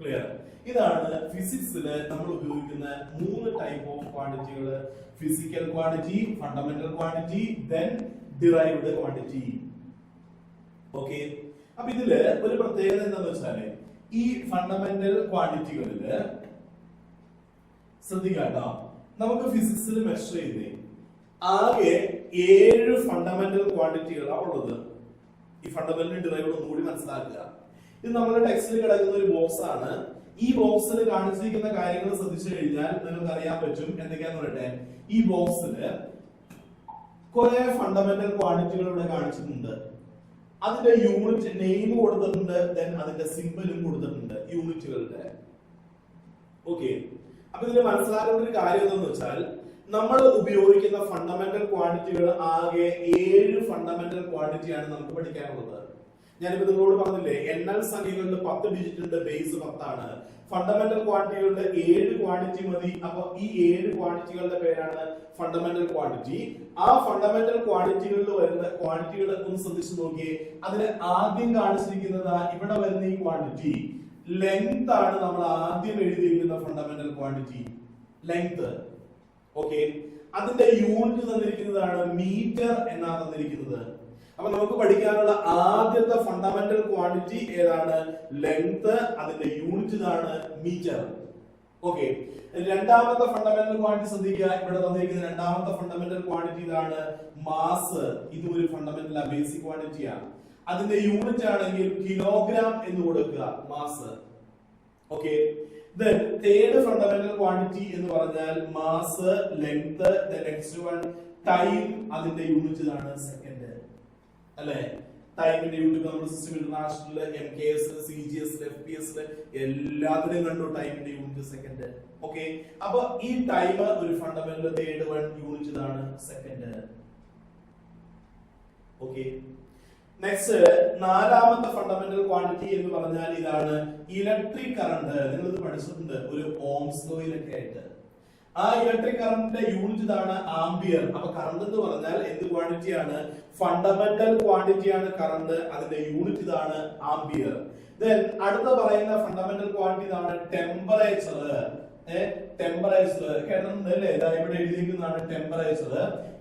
Clear? ഇതാണ് ഫിസിക്സിൽ നമ്മൾ ഉപയോഗിക്കുന്ന 3 ടൈപ്പ് ഓഫ് ക്വാണ്ടിറ്റികൾ: physical quantity, fundamental quantity, then derived quantity. Okay, അപ്പൊ ഇതില് ഒരു പ്രത്യേകത എന്താണെന്ന് വെച്ചാല്, ഈ ഫണ്ടമെന്റൽ ക്വാണ്ടിറ്റികളില് ശ്രദ്ധിക്കാട്ടോ, നമുക്ക് ഫിസിക്സിൽ മെഷർ ചെയ്യുന്നേ ആകെ 7 ഫണ്ടമെന്റൽ ക്വാണ്ടിറ്റികളാണ് ഉള്ളത്. ഈ ഫണ്ടമെന്റൽ ഡിറൈവ്ഡ് ഒന്നുകൂടി മനസ്സിലാക്കുക. ഇത് നമ്മുടെ ടെക്സ്റ്റിൽ കിടക്കുന്ന ഒരു ബോക്സ് ആണ്. ഈ ബോക്സിൽ കാണിച്ചിരിക്കുന്ന കാര്യങ്ങൾ ശ്രദ്ധിച്ചു കഴിഞ്ഞാൽ നിങ്ങൾക്ക് അറിയാൻ പറ്റും എന്തൊക്കെയാന്ന് പറയട്ടെ. ഈ ബോക്സിൽ കുറെ ഫണ്ടമെന്റൽ ക്വാണ്ടിറ്റികൾ ഇവിടെ കാണിച്ചിട്ടുണ്ട്. അതിന്റെ യൂണിറ്റ് നെയിം കൊടുത്തിട്ടുണ്ട്, ദെൻ അതിന്റെ സിംബലും കൊടുത്തിട്ടുണ്ട് യൂണിറ്റുകളുടെ. ഓക്കെ, അപ്പൊ ഇതിൽ മനസ്സിലാക്കേണ്ട ഒരു കാര്യം എന്താണെന്ന് വെച്ചാൽ, നമ്മൾ ഉപയോഗിക്കുന്ന ഫണ്ടമെന്റൽ ക്വാണ്ടിറ്റികൾ ആകെ 7 ഫണ്ടമെന്റൽ ക്വാണ്ടിറ്റിയാണ് നമുക്ക് പഠിക്കാനുള്ളത്. ഞാനിപ്പോ നിങ്ങളോട് പറഞ്ഞില്ലേ, എണ്ണൽ സംഖ്യകളിൽ 10 ഡിജിറ്റ് ഉണ്ട്, ബേസ് 10 ആണ്. ഫണ്ടമെന്റൽ ക്വാണ്ടിറ്റികളുടെ 7 ക്വാണ്ടിറ്റി മതി. അപ്പൊ ഈ 7 ക്വാണ്ടിറ്റികളുടെ പേരാണ് ഫണ്ടമെന്റൽ ക്വാണ്ടിറ്റി. ആ ഫണ്ടമെന്റൽ ക്വാണ്ടിറ്റികളിൽ വരുന്ന ക്വാണ്ടിറ്റികളെ ഒന്ന് ശ്രദ്ധിച്ചു നോക്കിയേ. അതിന് ആദ്യം കാണിച്ചിരിക്കുന്നത് ഇവിടെ വരുന്ന ഈ ക്വാണ്ടിറ്റി ലെങ്ത് ആണ്. നമ്മൾ ആദ്യം എഴുതിയിരിക്കുന്ന ഫണ്ടമെന്റൽ ക്വാണ്ടിറ്റി ലെങ്ത്. ഓക്കെ, അതിന്റെ യൂണിറ്റ് തന്നിരിക്കുന്നതാണ് മീറ്റർ എന്നാണ് തന്നിരിക്കുന്നത്. അപ്പൊ നമുക്ക് പഠിക്കാനുള്ള ആദ്യത്തെ ഫണ്ടമെന്റൽ ക്വാണ്ടിറ്റി ഏതാണ്? ലെങ്ത്. അതിന്റെ യൂണിറ്റ് ഇതാണ് മീറ്റർ. ഓക്കെ, രണ്ടാമത്തെ ഫണ്ടമെന്റൽ ക്വാണ്ടിറ്റി ശ്രദ്ധിക്കുക. ഇവിടെ തന്നിരിക്കുന്ന രണ്ടാമത്തെ ഫണ്ടമെന്റൽ ക്വാണ്ടിറ്റി ഇതാണ് മാസ്. ഇതും ഒരു ഫണ്ടമെന്റൽ ബേസിക് ക്വാണ്ടിറ്റിയാണ്. അതിന്റെ യൂണിറ്റ് ആണെങ്കിൽ കിലോഗ്രാം എന്ന് കൊടുക്കുക, mass. Okay, then third fundamental quantity എന്ന് പറഞ്ഞാൽ mass, length, the next one time. അതിന്റെ യൂണിറ്റ് ഇതാണ് സെക്കൻഡ്, അല്ലെ? ടൈമിന്റെ യൂണിറ്റ് നമ്മൾ system international, MKS, CGS, FPS എല്ലാത്തിനും കണ്ടു ടൈമിന്റെ യൂണിറ്റ് സെക്കൻഡ്. ഓക്കെ, അപ്പൊ ഈ ടൈം ഒരു ഫണ്ടമെന്റൽ തേർഡ് വൺ യൂണിറ്റ് ഇതാണ് സെക്കൻഡ്. ഓക്കെ, നെക്സ്റ്റ് നാലാമത്തെ ഫണ്ടമെന്റൽ ക്വാണ്ടിറ്റി എന്ന് പറഞ്ഞാൽ ഇതാണ് ഇലക്ട്രിക് കറണ്ട്. നിങ്ങൾ ഇത് പഠിച്ചിട്ടുണ്ട് ഒരു ഓംസ് ലോയിലൊക്കെ ആയിട്ട്. ആ ഇലക്ട്രിക് കറന്റിന്റെ യൂണിറ്റ് ഇതാണ് ആംപിയർ. അപ്പൊ കറണ്ട് എന്ന് പറഞ്ഞാൽ എന്ത് ക്വാണ്ടിറ്റി ആണ്? ഫണ്ടമെന്റൽ ക്വാണ്ടിറ്റി ആണ് കറണ്ട്. അതിന്റെ യൂണിറ്റ് ഇതാണ് ആംപിയർ. ദെൻ അടുത്ത പറയുന്ന ഫണ്ടമെന്റൽ ക്വാണ്ടിറ്റി ഇതാണ് ടെമ്പറേച്ചർ. ടെമ്പറേച്ചർ കേട്ടിട്ടുണ്ടല്ലേ? ഇവിടെ എഴുതിയിരിക്കുന്നതാണ് ടെമ്പറേച്ചർ.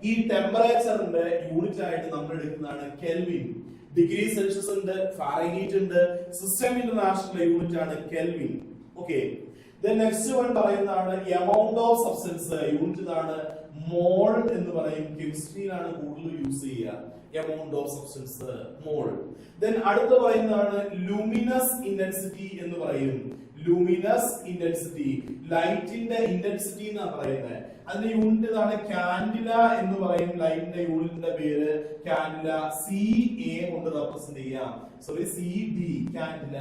ഈ ടെമ്പറേച്ചറിന്റെ യൂണിറ്റ് ആയിട്ട് നമ്മൾ എടുക്കുന്നതാണ് കെൽവിൻ. ഡിഗ്രി സെൽഷ്യസ് ഉണ്ട്, ഫാരൻഹീറ്റ് ഉണ്ട്. സിസ്റ്റം ഇന്റർനാഷണൽ യൂണിറ്റ് ആണ് kelvin. Okay. Then next one പറയുന്നതാണ് amount of substance. യൂണിറ്റ് ഇതാണ് മോൾ എന്ന് പറയും. കെമിസ്ട്രിയിലാണ് കൂടുതൽ യൂസ് ചെയ്യുക amount of substance, mall. Then അടുത്ത പറയുന്നതാണ് luminous intensity എന്ന് പറയും. luminous intensity, ലൈറ്റിന്റെ ഇന്റൻസിറ്റി എന്നാ പറയുന്നത്. അതിന്റെ യൂണിറ്റ് ഇതാണ് കാൻഡില എന്ന് പറയും. ലൈറ്റിന്റെ യൂണിറ്റിന്റെ പേര് കാൻഡില. CA കൊണ്ട് റെപ്രസെന്റ് ചെയ്യാം. Sorry, CD, candela.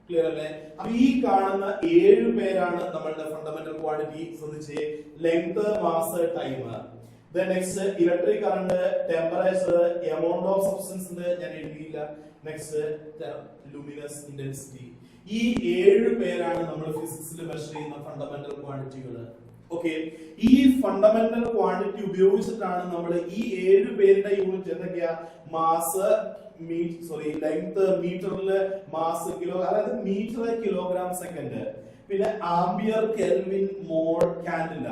ക്ലിയർ അല്ലേ? അപ്പൊ ഈ കാണുന്ന 7 പേരാണ് നമ്മളുടെ ഫണ്ടമെന്റൽ ക്വാണ്ടിറ്റി. ശ്രദ്ധിച്ചേ, length, mass, time. Next electric current, temperature, amount of substance ഞാൻ എഴുതിയില്ല. Next luminous intensity. ഈ 7 പേരാണ് നമ്മൾ ഫിസിക്സിൽ മെഷർ ചെയ്യുന്ന ഫണ്ടമെന്റൽ ക്വാണ്ടിറ്റികൾ. ഓക്കെ. ഈ ഫണ്ടമെന്റൽ ക്വാണ്ടിറ്റി ഉപയോഗിച്ചിട്ടാണ് നമ്മൾ ഈ 7 പേരുടെ യൂണിറ്റ് എന്തൊക്കെയാ? മാസ്, ലെങ്ത് മീറ്ററില്, മാസ് കിലോ, അതായത് മീറ്റർ, കിലോഗ്രാം, സെക്കൻഡ്, പിന്നെ ആംപിയർ, കെൽവിൻ, മോൾ, കാൻഡില.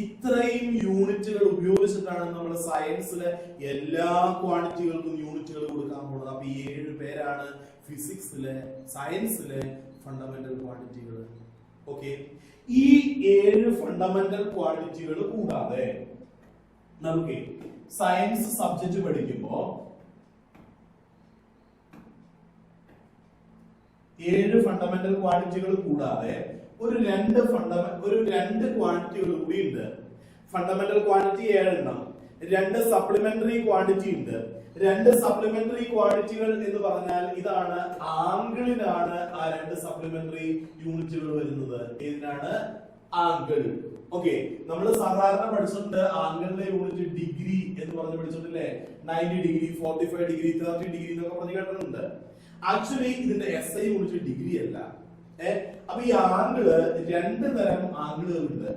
ഇത്രയും യൂണിറ്റുകൾ ഉപയോഗിച്ചിട്ടാണ് നമ്മൾ സയൻസിലെ എല്ലാ ക്വാണ്ടിറ്റികൾക്കും യൂണിറ്റുകൾ കൊടുക്കാൻ പോകുന്നത്. അപ്പൊ ഈ 7 പേരാണ് ഫിസിക്സിലെ, സയൻസിലെ ഫണ്ടമെന്റൽ ക്വാണ്ടിറ്റികൾ. ഓക്കെ. ഈ 7 ഫണ്ടമെന്റൽ ക്വാണ്ടിറ്റികൾ കൂടാതെ നമുക്ക് സയൻസ് സബ്ജക്ട് പഠിക്കുമ്പോ 7 ഫണ്ടമെന്റൽ ക്വാണ്ടിറ്റികൾ കൂടാതെ ഒരു രണ്ട് ക്വാണ്ടിറ്റികൾ കൂടി ഉണ്ട്. ഫണ്ടമെന്റൽ ക്വാണ്ടിറ്റി 7 എണ്ണം, 2 സപ്ലിമെന്ററി ക്വാണ്ടിറ്റി ഉണ്ട്. 2 സപ്ലിമെന്ററി ക്വാണ്ടിറ്റികൾ എന്ന് പറഞ്ഞാൽ ഇതാണ് ആംഗിളിനാണ് ആ 2 സപ്ലിമെന്ററി യൂണിറ്റുകൾ വരുന്നത്. ഏതിനാണ്? ആംഗിൾ. ഓക്കെ. നമ്മൾ സാധാരണ പഠിച്ചിട്ടുണ്ട് ആംഗിളിന്റെ യൂണിറ്റ് ഡിഗ്രി എന്ന് പറഞ്ഞ് പഠിച്ചിട്ടില്ലേ? 90 ഡിഗ്രി, 45 ഡിഗ്രി, 30 ഡിഗ്രി എന്നൊക്കെ പറഞ്ഞ് കേട്ടിട്ടുണ്ട്. ആക്ച്വലി ഇതിന്റെ SI യൂണിറ്റ് ഡിഗ്രി അല്ല. അപ്പൊ ഈ ആംഗിള് 2 തരം ആംഗിളുകളുണ്ട്.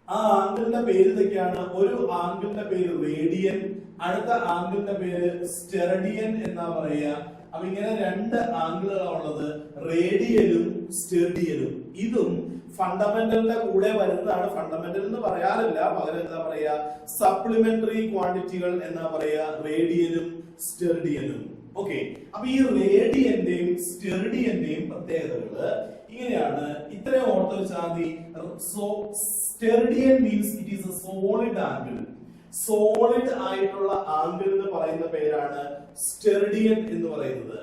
ആ ആംഗിളിന്റെ പേര് ഇതൊക്കെയാണ്. ഒരു ആംഗിളിന്റെ പേര് റേഡിയൻ, അടുത്ത ആംഗിളിന്റെ പേര് സ്റ്റെറഡിയൻ എന്നാ പറയുക. അപ്പൊ ഇങ്ങനെ 2 ആംഗിളുകളാണ് ഉള്ളത്, റേഡിയലും സ്റ്റെറഡിയനും. ഇതും ഫണ്ടമെന്റലിന്റെ കൂടെ വരുന്നതാണ്. ഫണ്ടമെന്റൽ എന്ന് പറയാറില്ല, പകരം എന്താ പറയാ? സപ്ലിമെന്ററി ക്വാണ്ടിറ്റികൾ എന്നാ പറയാ, റേഡിയനും സ്റ്റെറഡിയനും. ഓക്കെ. അപ്പൊ ഈ റേഡിയന്റെയും സ്റ്റെറഡിയന്റെയും പ്രത്യേകതകള് ഇങ്ങനെയാണ്. ഇത്രയും ഓർത്ത് വെച്ചാൽ മതി. Steradian means it is a solid angle. Solid ആയിട്ടുള്ള ആംഗിൾ എന്ന് പറയുന്ന പേരാണ് സ്റ്റെറഡിയൻ എന്ന് പറയുന്നത്.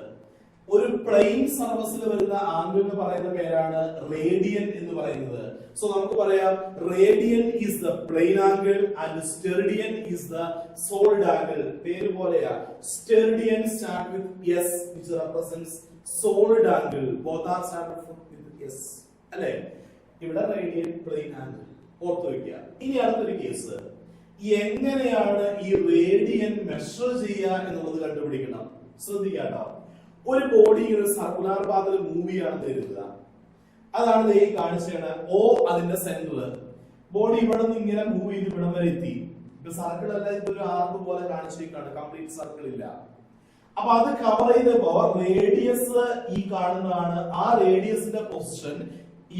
ഒരു പ്ലെയിൻ സർഫസിൽ വരുന്ന ആംഗിൾ എന്ന് പറയുന്ന പേരാണ് റേഡിയൻ എന്ന് പറയുന്നത്. സോ നമുക്ക് പറയാം radian is the plane angle and steradian is the solid angle. പേര് പോലെയാ. Steradian start with S which represents solid angle. Both are started with S. അല്ലേ? ഇവിടെ റേഡിയൻ, പ്ലെയിൻ ആംഗിൾ ഓർത്ത് വെക്കുക. ഇനി അടുത്തൊരു കേസ്, എങ്ങനെയാണ് ഈ റേഡിയൻ മെഷർ ചെയ്യുക എന്നുള്ളത് കണ്ടുപിടിക്കണം. ശ്രദ്ധിക്കാട്ടോ. ഒരു ബോഡി ഒരു സർക്കുലർ പാത്തിൽ മൂവ് ചെയ്യാണെന്ന് കരുതുക. അതാണ് ഈ കാണിച്ചാണ് O അതിന്റെ സെന്റർ. ബോഡി ഇവിടെ നിന്ന് ഇങ്ങനെ മൂവ് ചെയ്ത് ഇവിടം വരെ എത്തി. ഇപ്പൊ സർക്കിൾ അല്ല, ഇതൊരു ആർക്ക് പോലെ കാണിച്ചിരിക്കുകയാണ്, കംപ്ലീറ്റ് സർക്കിൾ ഇല്ല. അപ്പൊ അത് കവർ ചെയ്തപ്പോ റേഡിയസ് ഈ കാണുന്നതാണ്. ആ റേഡിയസിന്റെ പൊസിഷൻ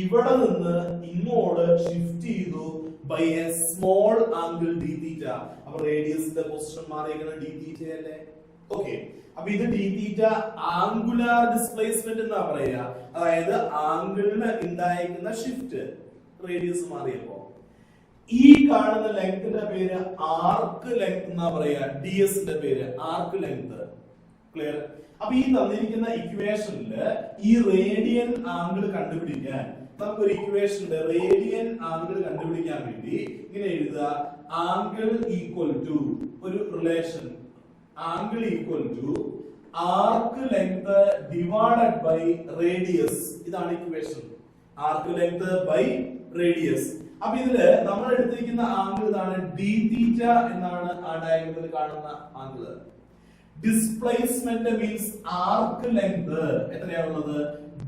ഇവിടെ നിന്ന് ഇങ്ങോട്ട് ഷിഫ്റ്റ് ചെയ്തു by a small angle d theta. അപ്പൊ റേഡിയസിന്റെ പൊസിഷൻ മാറിയിരിക്കുന്നത് d തീറ്റ അല്ലേ? ഓക്കെ. അപ്പൊ ഇത് d തീറ്റ ആംഗുലാർ ഡിസ്പ്ലേസ്മെന്റ് എന്നാ പറയാ. അതായത് ആംഗിളിന് ഉണ്ടായിരിക്കുന്ന ഷിഫ്റ്റ്, റേഡിയസ് മാറിയപ്പോ. ഈ കാണുന്ന ലെങ്ത്തിന്റെ പേര് ആർക്ക് ലെങ്ത് എന്നാ പറയാ. ds ന്റെ പേര് ആർക്ക് ലെങ്ത്. ക്ലിയർ? അപ്പൊ ഈ തന്നിരിക്കുന്ന ഇക്വേഷനില് ഈ റേഡിയൻ ആംഗിൾ കണ്ടുപിടിക്കാൻ നമുക്കൊരു ഇക്വേഷൻ ഉണ്ട്. റേഡിയൻ ആംഗിൾ കണ്ടുപിടിക്കാൻ വേണ്ടി ഇങ്ങനെ എഴുതുക. ആംഗിൾ ഈക്വൽ ടു ഒരു relation, angle equal to arc length divided by radius. ഇതാണ് equation. Arc length by radius. അപ്പൊ ഇതില് നമ്മൾ എടുത്തിരിക്കുന്ന ആംഗിൾ ഇതാണ്, d തീറ്റ എന്നാണ് ആ ഡയഗ്രത്തിൽ കാണുന്ന angle. Displacement means arc length എത്രയാണുള്ളത്?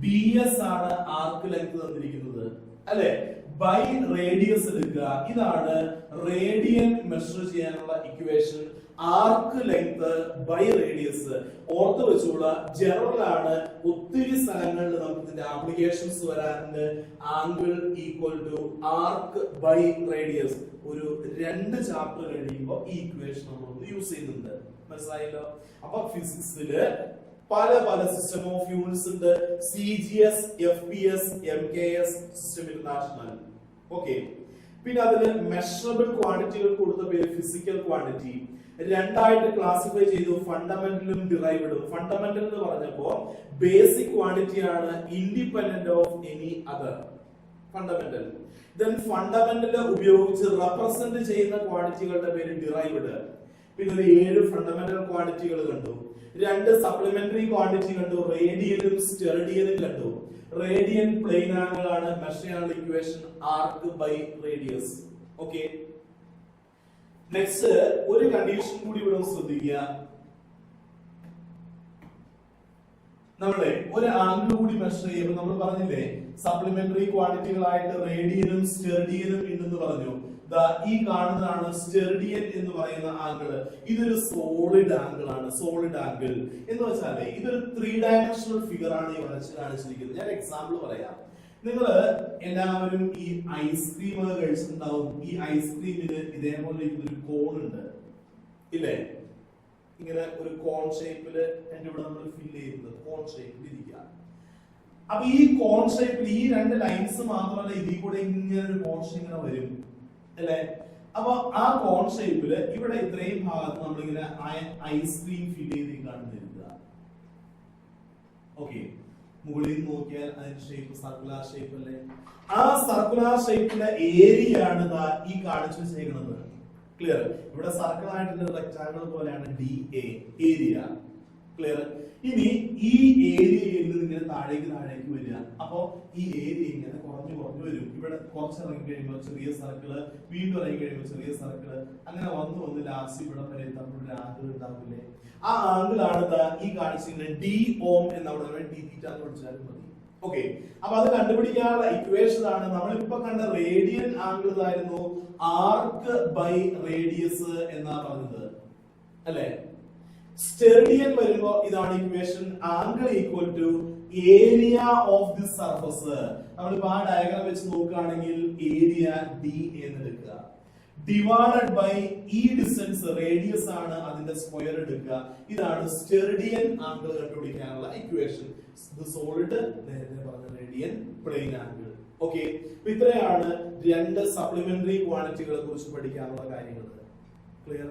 bs ആണ് ആർക്ക് ലെങ്ത് തന്നിരിക്കുന്നത് അല്ലെ? ബൈ റേഡിയസ് എടുക്കുക. ഇതാണ് റേഡിയൻ മെഷർ ചെയ്യാനുള്ള equation. Arc length by radius ഓർത്ത് വെച്ചുള്ള ജനറൽ ആണ്. ഒത്തിരി സ്ഥലങ്ങളിൽ നമുക്ക് ഇതിന്റെ ആപ്ലിക്കേഷൻസ് വരാറുണ്ട്. Angle equal to arc by radius. ഒരു 2 ചാപ്റ്റർ കഴിയുമ്പോൾ ഈ ഇക്വേഷൻ നമ്മൾ യൂസ് ചെയ്യുന്നുണ്ട്. മനസ്സിലായല്ലോ? അപ്പൊ ഫിസിക്സില് പല പല സിസ്റ്റം ഓഫ് യൂണിറ്റ്സ് ഉണ്ട്. CGS, FPS, MKS, system international. Okay. പിന്നെ അതിന് മെഷറബിൾ ക്വാണ്ടിറ്റികൾ കൊടുത്ത പേര് ഫിസിക്കൽ ക്വാണ്ടിറ്റി. രണ്ടായിട്ട് ക്ലാസിഫൈ ചെയ്തു, ഫണ്ടമെന്റലും ഡിറൈവ്ഡും. ഫണ്ടമെന്റൽ എന്ന് പറഞ്ഞപ്പോ ബേസിക് ക്വാണ്ടിറ്റി ആണ്, independent of any other. Fundamental. Then fundamental ഉപയോഗിച്ച് റെപ്രസെന്റ് ചെയ്യുന്ന ക്വാണ്ടിറ്റികളുടെ പേര് ഡിറൈവ്ഡ്. പിന്നെ ഒരു 7 ഫണ്ടമെന്റൽ ക്വാണ്ടിറ്റികൾ കണ്ടു. 2 സപ്ലിമെന്ററി ക്വാണ്ടിറ്റി കണ്ടു, റേഡിയനും സ്റ്റെറിഡിയനും കണ്ടു. റേഡിയൻ പ്ലെയിൻ ആംഗിൾ ആണ്, മെഷർ ചെയ്യാനുള്ള equation arc by radius. Okay. Next ഒരു കണ്ടീഷൻ കൂടി ഇവിടെ ശ്രദ്ധിക്കുക. നമ്മളെ ഒരു ആംഗിൾ കൂടി മെഷർ ചെയ്യുമ്പോൾ നമ്മൾ പറഞ്ഞില്ലേ സപ്ലിമെന്ററി ക്വാണ്ടിറ്റികളായിട്ട് റേഡിയനും സ്റ്റെറിഡിയനും ഉണ്ടെന്ന് പറഞ്ഞു. ഈ കാണുന്നതാണ് സ്റ്റെറിഡിയൻ എന്ന് പറയുന്ന ആംഗിൾ. ഇതൊരു സോളിഡ് ആംഗിൾ ആണ്. സോളിഡ് ആംഗിൾ എന്ന് വെച്ചാൽ ഇതൊരു 3 ഡയമെൻഷണൽ ഫിഗർ ആണ് ഈ വരച്ച് കാണിച്ചിരിക്കുന്നത്. ഞാൻ എക്സാമ്പിൾ പറയാം. നിങ്ങൾ എല്ലാവരും ഈ ഐസ്ക്രീം ഒക്കെ കഴിച്ചിട്ടുണ്ടാവും. ഈ ഐസ്ക്രീമിന് ഇതേപോലെ ഒരു കോൺ ഉണ്ട്, ഇല്ലേ? ഇങ്ങനെ ഒരു കോൺ ഷേപ്പില് എന്റെ ഇവിടെ നമ്മൾ ഫിൽ ചെയ്യുന്നത് കോൺ ഷേപ്പിൽ ഇരിക്കുക. അപ്പൊ ഈ കോൺ ഷേപ്പിൽ ഈ 2 ലൈൻസ് മാത്രമല്ല, ഇതിൽ കൂടെ ഇങ്ങനെ ഒരു പോർഷൻ ഇങ്ങനെ വരും, അല്ലെ? അപ്പൊ ആ കോൺ ഷേപ്പില് ഇവിടെ ഇത്രയും ഭാഗത്ത് നമ്മളിങ്ങനെ ഐസ്ക്രീം ഫിൽ ചെയ്ത് കാണുന്നില്ല. ഓക്കെ. മുകളിൽ നിന്ന് നോക്കിയാൽ അതിന്റെ ഷേപ്പ് സർക്കുലർ ഷേപ്പ് അല്ലേ? ആ സർക്കുലർ ഷേപ്പിലെ ഏരിയ ആണ് ഈ കാണിച്ചു വെച്ചേക്കുന്നത്. ക്ലിയർ? ഇവിടെ സർക്കിൾ ആയിട്ടുള്ള റെക്ടാങ്കിൾ പോലെയാണ് DA ഏരിയ. ക്ലിയർ? ഇനി ഈ ഏരിയയിൽ നിന്ന് ഇങ്ങനെ താഴേക്ക് വരിക. അപ്പൊ ഈ ഏരിയ ഇങ്ങനെ കുറഞ്ഞു വരും. ഇവിടെ കുറച്ച് ഇറങ്ങി കഴിയുമ്പോൾ ചെറിയ സർക്കിള്, വീണ്ടും ഇറങ്ങി കഴിയുമ്പോൾ ചെറിയ സർക്കിള്, അങ്ങനെ വന്ന് ലാസ്റ്റ് ഇവിടെ വരെ എത്തുമ്പോൾ ഒരു ആംഗിൾ ഉണ്ടാവില്ലേ? ആ ആംഗിൾ ആണ് ഈ കാണിച്ചിരിക്കുന്നത് DO എന്നവിടെ dθ എന്ന് വിളിച്ചാലും മതി. ഓക്കെ. അപ്പൊ അത് കണ്ടുപിടിക്കാനുള്ള ഇക്വേഷൻ ആണ് നമ്മളിപ്പോ കണ്ട റേഡിയൻ ആംഗിൾ ആയിരുന്നു ആർക്ക് ബൈ റേഡിയസ് എന്നാ പറഞ്ഞത്, അല്ലെ? സ്റ്റെറിഡിയൻ വരുമ്പോ ഇതാണ് equation. Angle equal to area of the surface. നമ്മളിപ്പോ ആ ഡയഗ്രാം വെച്ച് നോക്കുകയാണെങ്കിൽ ഏരിയ DA എന്ന് എടുക്കുക, ഡിവൈഡഡ് ബൈ ഈ ഡിസ്റ്റൻസ് റേഡിയസ് ആണ്, അതിന്റെ സ്ക്വയർ എടുക്കുക. ഇതാണ് സ്റ്റെറിഡിയൻ ആംഗിൾ കണ്ടുപിടിക്കാനുള്ള ഇക്വേഷൻ. സോളിഡ് നേരത്തെ പറഞ്ഞ റേഡിയൻ പ്ലെയിൻ ആംഗിൾ. ഓക്കെ. ഇത്രയാണ് 2 സപ്ലിമെന്ററി ക്വാണ്ടിറ്റികളെ കുറിച്ച് പഠിക്കാനുള്ള കാര്യങ്ങൾ. ക്ലിയർ?